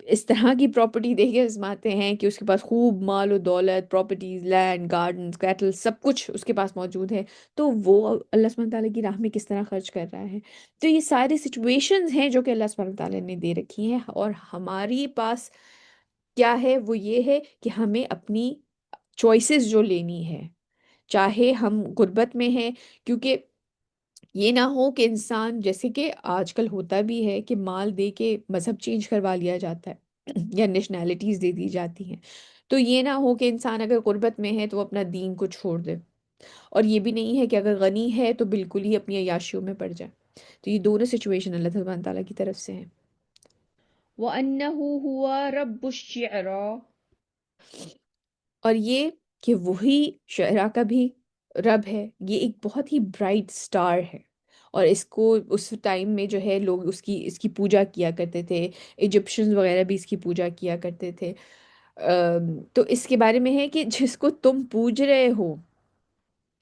اس طرح کی پراپرٹی دے کے آزماتے ہیں کہ اس کے پاس خوب مال و دولت، پراپرٹیز، لینڈ، گارڈنز، کیٹل، سب کچھ اس کے پاس موجود ہے، تو وہ اللہ سبحانہ تعالیٰ کی راہ میں کس طرح خرچ کر رہا ہے. تو یہ ساری سچویشنز ہیں جو کہ اللہ سبحانہ تعالیٰ نے دے رکھی ہیں، اور ہماری پاس کیا ہے، وہ یہ ہے کہ ہمیں اپنی چوائسیز جو لینی ہے، چاہے ہم غربت میں ہیں. کیونکہ یہ نہ ہو کہ انسان، جیسے کہ آج کل ہوتا بھی ہے کہ مال دے کے مذہب چینج کروا لیا جاتا ہے یا نیشنلٹیز دے دی جاتی ہیں. تو یہ نہ ہو کہ انسان اگر غربت میں ہے تو وہ اپنا دین کو چھوڑ دے، اور یہ بھی نہیں ہے کہ اگر غنی ہے تو بالکل ہی اپنی عیاشیوں میں پڑ جائے. تو یہ دونوں سچویشن اللہ سبحانہ تعالیٰ کی طرف سے ہیں. وأنه هو رب الشعرى. اور یہ کہ وہی شعرا کا بھی رب ہے. یہ ایک بہت ہی برائٹ سٹار ہے، اور اس کو اس ٹائم میں جو ہے لوگ اس کی پوجا کیا کرتے تھے. ایجپشنز وغیرہ بھی اس کی پوجا کیا کرتے تھے. تو اس کے بارے میں ہے کہ جس کو تم پوج رہے ہو،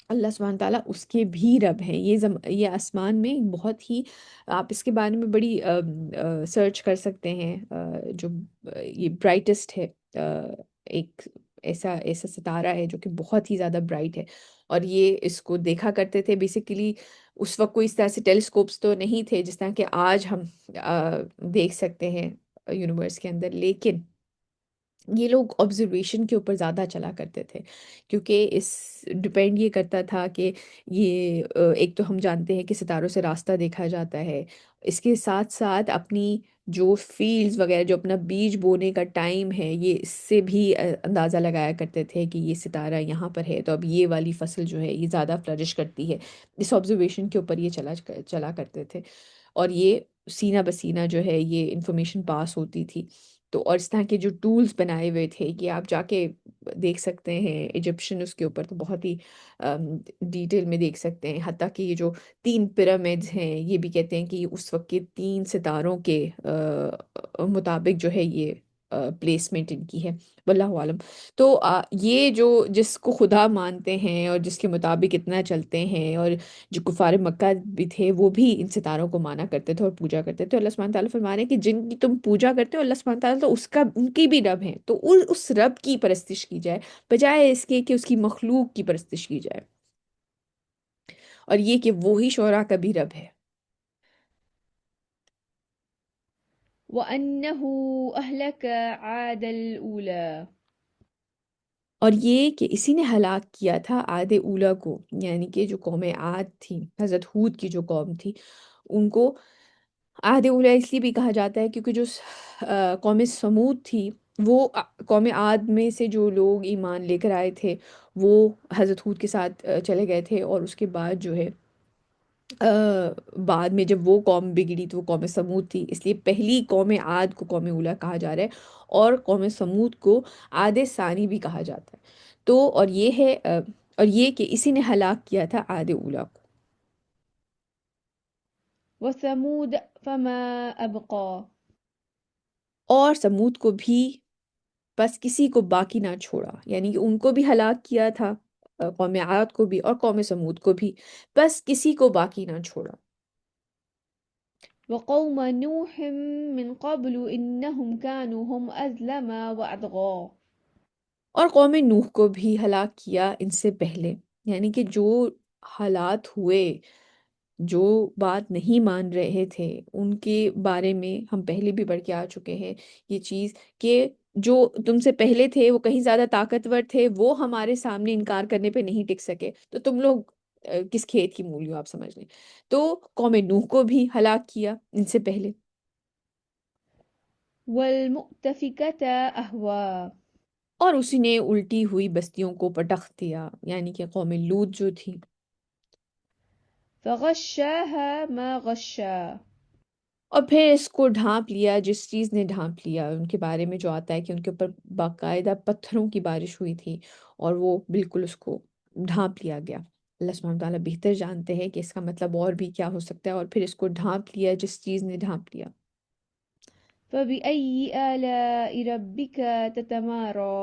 اللہ سبحانہ تعالیٰ اس کے بھی رب ہیں. یہ آسمان میں بہت ہی، آپ اس کے بارے میں بڑی سرچ کر سکتے ہیں. جو یہ برائٹسٹ ہے، ایک ایسا ستارہ ہے جو کہ بہت ہی زیادہ برائٹ ہے، اور یہ اس کو دیکھا کرتے تھے. بیسیکلی اس وقت کوئی اس طرح سے ٹیلیسکوپس تو نہیں تھے جس طرح کہ آج ہم دیکھ سکتے ہیں یونیورس کے اندر، لیکن یہ لوگ آبزرویشن کے اوپر زیادہ چلا کرتے تھے، کیونکہ اس ڈپینڈ یہ کرتا تھا کہ یہ ایک تو ہم جانتے ہیں کہ ستاروں سے راستہ دیکھا جاتا ہے، اس کے ساتھ ساتھ اپنی جو فیلڈز وغیرہ، جو اپنا بیج بونے کا ٹائم ہے، یہ اس سے بھی اندازہ لگایا کرتے تھے کہ یہ ستارہ یہاں پر ہے تو اب یہ والی فصل جو ہے یہ زیادہ فلرش کرتی ہے. اس آبزرویشن کے اوپر یہ چلا کرتے تھے، اور یہ سینہ بسینہ جو ہے یہ انفارمیشن پاس ہوتی تھی. تو اور اس طرح کے جو ٹولز بنائے ہوئے تھے کہ آپ جا کے دیکھ سکتے ہیں ایجپشن، اس کے اوپر تو بہت ہی ڈیٹیل میں دیکھ سکتے ہیں. حتیٰ کہ یہ جو 3 پیرامڈز ہیں، یہ بھی کہتے ہیں کہ اس وقت کے 3 ستاروں کے مطابق جو ہے یہ پلیسمنٹ ان کی ہے، واللہ عالم. تو یہ جو جس کو خدا مانتے ہیں اور جس کے مطابق اتنا چلتے ہیں، اور جو کفار مکہ بھی تھے وہ بھی ان ستاروں کو مانا کرتے تھے اور پوجا کرتے تھے. اللہ سبحانہ تعالیٰ فرما رہے ہیں کہ جن کی تم پوجا کرتے ہو، اللہ سبحانہ تعالیٰ تو ان کی بھی رب ہیں، تو اس رب کی پرستش کی جائے بجائے اس کے کہ اس کی مخلوق کی پرستش کی جائے. اور یہ کہ وہی شعراء کا بھی رب ہے. وأنه أهلك عاد الأولى. اور یہ کہ اسی نے ہلاک کیا تھا عاد اولا کو، یعنی کہ جو قوم عاد تھی، حضرت ہود کی جو قوم تھی، ان کو عہد اولا اس لیے بھی کہا جاتا ہے کیونکہ جو قوم سمود تھی، وہ قوم عاد میں سے جو لوگ ایمان لے کر آئے تھے وہ حضرت ہود کے ساتھ چلے گئے تھے، اور اس کے بعد جو ہے بعد میں جب وہ قوم بگڑی تو وہ قوم سمود تھی. اس لیے پہلی قوم عاد کو قوم اولا کہا جا رہا ہے، اور قوم سمود کو عاد ثانی بھی کہا جاتا ہے. تو اور یہ ہے اور یہ کہ اسی نے ہلاک کیا تھا عاد اولا کو. وثمود فما أبقى. اور سمود کو بھی بس کسی کو باقی نہ چھوڑا، یعنی کہ ان کو بھی ہلاک کیا تھا. قوم عاد کو بھی اور قوم سمود کو بھی، بس کسی کو باقی نہ چھوڑا۔ وقوم نوح من قبل إنهم كانوا هم أظلم وأطغى اور قوم نوح کو بھی ہلاک کیا ان سے پہلے، یعنی کہ جو حالات ہوئے، جو بات نہیں مان رہے تھے، ان کے بارے میں ہم پہلے بھی پڑھ کے آ چکے ہیں یہ چیز، کہ جو تم سے پہلے تھے وہ کہیں زیادہ طاقتور تھے، وہ ہمارے سامنے انکار کرنے پہ نہیں ٹک سکے، تو تم لوگ کس کھیت کی مولی ہو، آپ سمجھ لیں۔ تو قوم نوح کو بھی ہلاک کیا ان سے پہلے، والمؤتفكة أهوى اور اسی نے الٹی ہوئی بستیوں کو پٹخ دیا، یعنی کہ قوم لوط جو تھی۔ فغشاها ما غشا اور پھر اس کو ڈھانپ لیا جس چیز نے ڈھانپ لیا، ان کے بارے میں جو آتا ہے کہ ان کے اوپر باقاعدہ پتھروں کی بارش ہوئی تھی اور وہ بالکل اس کو ڈھانپ لیا گیا۔ اللہ سبحانہ تعالیٰ بہتر جانتے ہیں کہ اس کا مطلب اور بھی کیا ہو سکتا ہے، اور پھر اس کو ڈھانپ لیا جس چیز نے ڈھانپ لیا۔ فبأي آلاء ربك تتمارى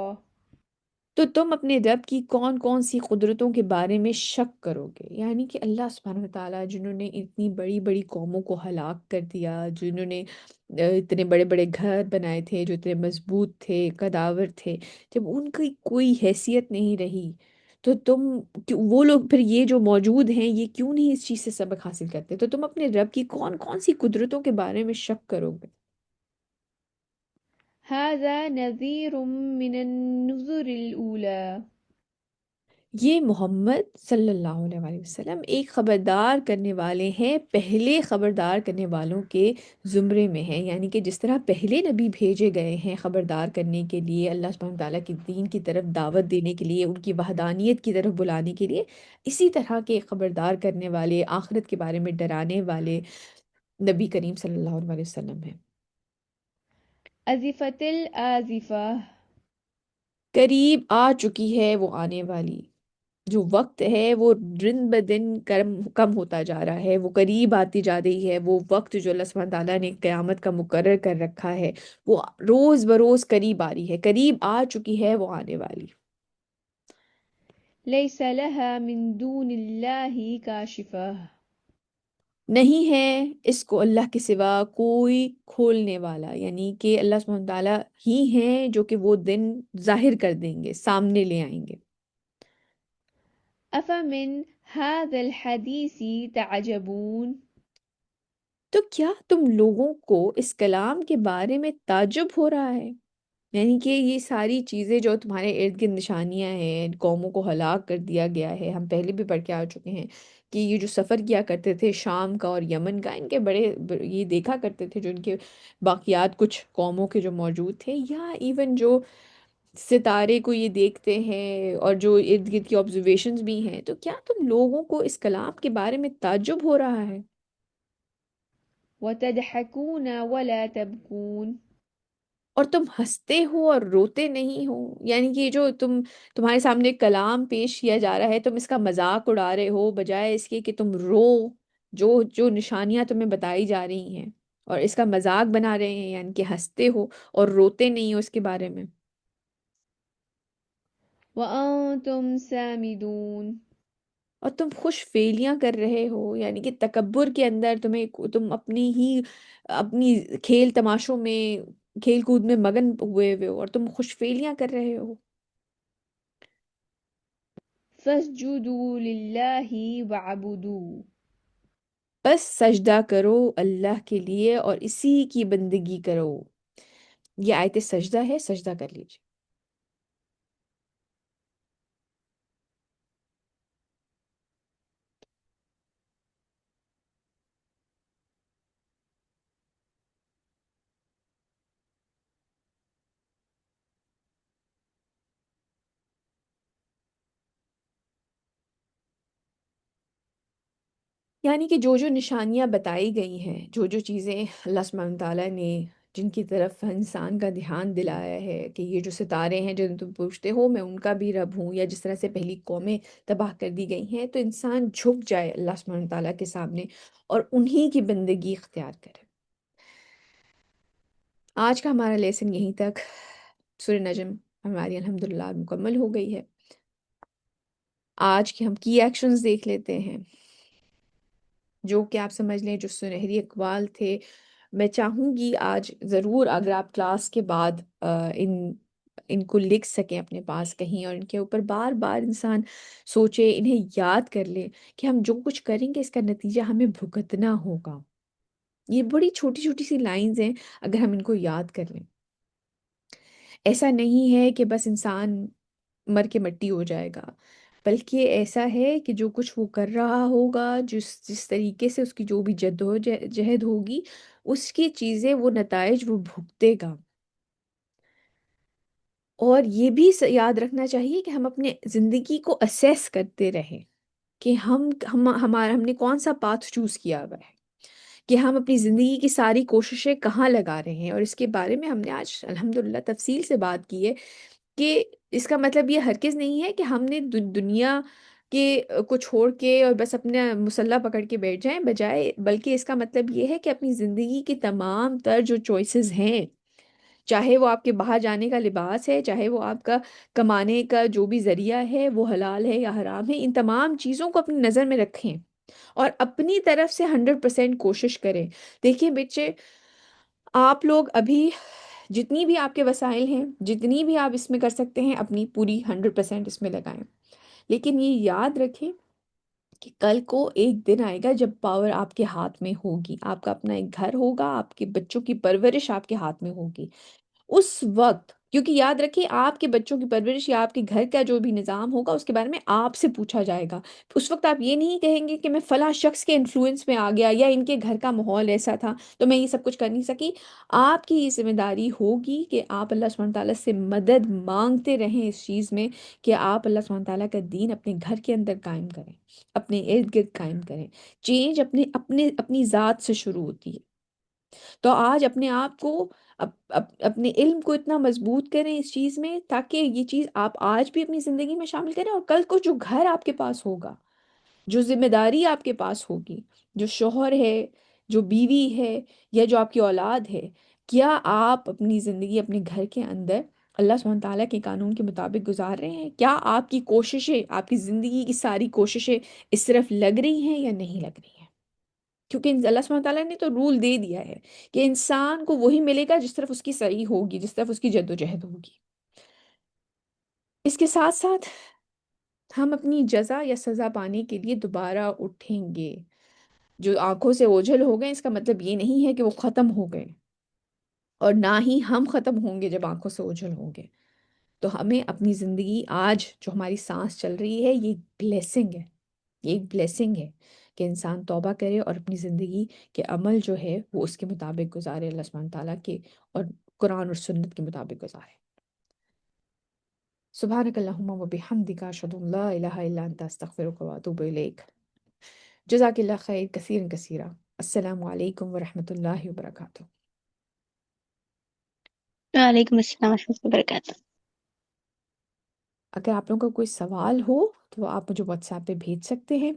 تو تم اپنے رب کی کون کون سی قدرتوں کے بارے میں شک کرو گے، یعنی کہ اللہ سبحانہ وتعالیٰ جنہوں نے اتنی بڑی بڑی قوموں کو ہلاک کر دیا، جنہوں نے اتنے بڑے بڑے گھر بنائے تھے جو اتنے مضبوط تھے، قداور تھے، جب ان کی کوئی حیثیت نہیں رہی، تو وہ لوگ پھر یہ جو موجود ہیں یہ کیوں نہیں اس چیز سے سبق حاصل کرتے؟ تو تم اپنے رب کی کون کون سی قدرتوں کے بارے میں شک کرو گے؟ هذا نذير من النذر الأولى یہ محمد صلی اللہ علیہ وآلہ وسلم ایک خبردار کرنے والے ہیں، پہلے خبردار کرنے والوں کے زمرے میں ہیں، یعنی کہ جس طرح پہلے نبی بھیجے گئے ہیں خبردار کرنے کے لیے، اللہ سبحانہ تعالیٰ کی دین کی طرف دعوت دینے کے لیے، ان کی وحدانیت کی طرف بلانے کے لیے، اسی طرح کے خبردار کرنے والے، آخرت کے بارے میں ڈرانے والے نبی کریم صلی اللہ علیہ وسلم ہیں۔ أزفت الآزفة قریب آ چکی ہے وہ آنے والی، جو وقت ہے وہ دن بدن کم ہوتا جا رہا ہے، وہ قریب آتی جا رہی ہے، وہ وقت جو اللہ سبحانہ تعالیٰ نے قیامت کا مقرر کر رکھا ہے وہ روز بروز قریب آ رہی ہے، قریب آ چکی ہے وہ آنے والی۔ ليس لها من دون الله كاشفة نہیں ہے اس کو اللہ کے سوا کوئی کھولنے والا، یعنی کہ اللہ سبحانہ تعالیٰ ہی ہیں جو کہ وہ دن ظاہر کر دیں گے، سامنے لے آئیں گے۔ أفمن هذا الحديث تعجبون تو کیا تم لوگوں کو اس کلام کے بارے میں تعجب ہو رہا ہے؟ یعنی کہ یہ ساری چیزیں جو تمہارے ارد گرد نشانیاں ہیں، قوموں کو ہلاک کر دیا گیا ہے، ہم پہلے بھی پڑھ کے آ چکے ہیں کہ یہ جو سفر کیا کرتے تھے شام کا اور یمن کا، ان کے یہ دیکھا کرتے تھے جو ان کے باقیات کچھ قوموں کے جو موجود تھے، یا ایون جو ستارے کو یہ دیکھتے ہیں اور جو ارد گرد کی آبزرویشنز بھی ہیں، تو کیا تم لوگوں کو اس کلام کے بارے میں تعجب ہو رہا ہے؟ وتضحكون ولا تبكون اور تم ہنستے ہو اور روتے نہیں ہو، یعنی کہ یہ جو تمہارے سامنے کلام پیش کیا جا رہا ہے، تم اس کا مذاق اڑا رہے ہو بجائے اس کے کہ تم رو، جو جو نشانیاں تمہیں بتائی جا رہی ہیں اور اس کا مذاق بنا رہے ہیں، یعنی کہ ہنستے ہو اور روتے نہیں ہو اس کے بارے میں۔ وأنتم سامدون اور تم خوش فیلیاں کر رہے ہو، یعنی کہ تکبر کے اندر تم اپنی کھیل تماشوں میں، کھیل کود میں مگن ہوئے ہوئے ہو اور تم خوش فیلیاں کر رہے ہو۔ فاسجدوا لله واعبدوا بس سجدہ کرو اللہ کے لیے اور اسی کی بندگی کرو۔ یہ آیت سجدہ ہے، سجدہ کر لیجیے۔ یعنی کہ جو جو نشانیاں بتائی گئی ہیں، جو جو چیزیں اللہ سبحانہ تعالیٰ نے جن کی طرف انسان کا دھیان دلایا ہے کہ یہ جو ستارے ہیں جن تم پوچھتے ہو میں ان کا بھی رب ہوں، یا جس طرح سے پہلی قومیں تباہ کر دی گئی ہیں، تو انسان جھک جائے اللہ سبحانہ تعالیٰ کے سامنے اور انہی کی بندگی اختیار کرے۔ آج کا ہمارا لیسن یہیں تک، سورہ نجم ہماری الحمدللہ مکمل ہو گئی ہے۔ آج کے ہم کی ایکشنز دیکھ لیتے ہیں، جو کہ آپ سمجھ لیں جو سنہری اقوال تھے۔ میں چاہوں گی آج ضرور اگر آپ کلاس کے بعد ان کو لکھ سکیں اپنے پاس کہیں، اور ان کے اوپر بار بار انسان سوچے، انہیں یاد کر لے کہ ہم جو کچھ کریں گے اس کا نتیجہ ہمیں بھگتنا ہوگا۔ یہ بڑی چھوٹی چھوٹی سی لائنز ہیں، اگر ہم ان کو یاد کر لیں۔ ایسا نہیں ہے کہ بس انسان مر کے مٹی ہو جائے گا، بلکہ ایسا ہے کہ جو کچھ وہ کر رہا ہوگا، جس طریقے سے اس کی جو بھی جد و جہد ہوگی، اس کی چیزیں، وہ نتائج وہ بھگتے گا۔ اور یہ بھی یاد رکھنا چاہیے کہ ہم اپنے زندگی کو اسیس کرتے رہیں کہ ہم نے کون سا پاتھ چوز کیا ہوا ہے، کہ ہم اپنی زندگی کی ساری کوششیں کہاں لگا رہے ہیں۔ اور اس کے بارے میں ہم نے آج الحمدللہ تفصیل سے بات کی ہے کہ اس کا مطلب یہ ہرگز نہیں ہے کہ ہم نے دنیا کے کو چھوڑ کے اور بس اپنا مسلح پکڑ کے بیٹھ جائیں، بلکہ اس کا مطلب یہ ہے کہ اپنی زندگی کی تمام تر جو چوائسز ہیں، چاہے وہ آپ کے باہر جانے کا لباس ہے، چاہے وہ آپ کا کمانے کا جو بھی ذریعہ ہے وہ حلال ہے یا حرام ہے، ان تمام چیزوں کو اپنی نظر میں رکھیں اور اپنی طرف سے 100% کوشش کریں۔ دیکھیں بچے، آپ لوگ ابھی جتنی بھی آپ کے وسائل ہیں، جتنی بھی آپ اس میں کر سکتے ہیں، اپنی پوری 100% اس میں لگائیں، لیکن یہ یاد رکھیں کہ کل کو ایک دن آئے گا جب پاور آپ کے ہاتھ میں ہوگی، آپ کا اپنا ایک گھر ہوگا، آپ کے بچوں کی پرورش آپ کے ہاتھ میں ہوگی۔ اس وقت، کیونکہ یاد رکھیے آپ کے بچوں کی پرورش یا آپ کے گھر کا جو بھی نظام ہوگا اس کے بارے میں آپ سے پوچھا جائے گا۔ اس وقت آپ یہ نہیں کہیں گے کہ میں فلاں شخص کے انفلوئنس میں آ گیا یا ان کے گھر کا ماحول ایسا تھا تو میں یہ سب کچھ کر نہیں سکی۔ آپ کی یہ ذمہ داری ہوگی کہ آپ اللہ سبحانہ تعالیٰ سے مدد مانگتے رہیں اس چیز میں کہ آپ اللہ سبحانہ تعالیٰ کا دین اپنے گھر کے اندر قائم کریں، اپنے ارد گرد قائم کریں۔ چینج اپنی ذات سے شروع ہوتی ہے۔ تو آج اپنے آپ کو اپنے علم کو اتنا مضبوط کریں اس چیز میں، تاکہ یہ چیز آپ آج بھی اپنی زندگی میں شامل کریں، اور کل کو جو گھر آپ کے پاس ہوگا، جو ذمہ داری آپ کے پاس ہوگی، جو شوہر ہے، جو بیوی ہے، یا جو آپ کی اولاد ہے، کیا آپ اپنی زندگی اپنے گھر کے اندر اللہ سبحانہ تعالیٰ کے قانون کے مطابق گزار رہے ہیں؟ کیا آپ کی کوششیں، آپ کی زندگی کی ساری کوششیں اس طرف لگ رہی ہیں یا نہیں لگ رہی ہیں؟ کیونکہ اللہ سبحانہ تعالیٰ نے تو رول دے دیا ہے کہ انسان کو وہی ملے گا جس طرف اس کی سعی ہوگی، جس طرف اس کی جد و جہد ہوگی۔ اس کے ساتھ ساتھ ہم اپنی جزا یا سزا پانے کے لیے دوبارہ اٹھیں گے۔ جو آنکھوں سے اوجھل ہو گئے، اس کا مطلب یہ نہیں ہے کہ وہ ختم ہو گئے، اور نہ ہی ہم ختم ہوں گے جب آنکھوں سے اوجھل ہوں گے۔ تو ہمیں اپنی زندگی، آج جو ہماری سانس چل رہی ہے، یہ بلیسنگ ہے، یہ ایک بلیسنگ ہے کہ انسان توبہ کرے اور اپنی زندگی کے عمل جو ہے وہ اس کے مطابق گزارے، اللہ سبحانہ تعالیٰ کے اور قرآن اور سنت کے مطابق گزارے۔ سبحانک اللہم و بحمدک، اشہد ان لا الہ الا انت، استغفرک و اتوب الیک۔ جزاک اللہ خیر کثیرا کثیرا۔ السلام علیکم ورحمۃ اللہ وبرکاتہ۔ وعلیکم السلام ورحمۃ اللہ وبرکاتہ۔ اگر آپ لوگوں کا کوئی سوال ہو تو آپ مجھے واٹس ایپ پہ بھیج سکتے ہیں۔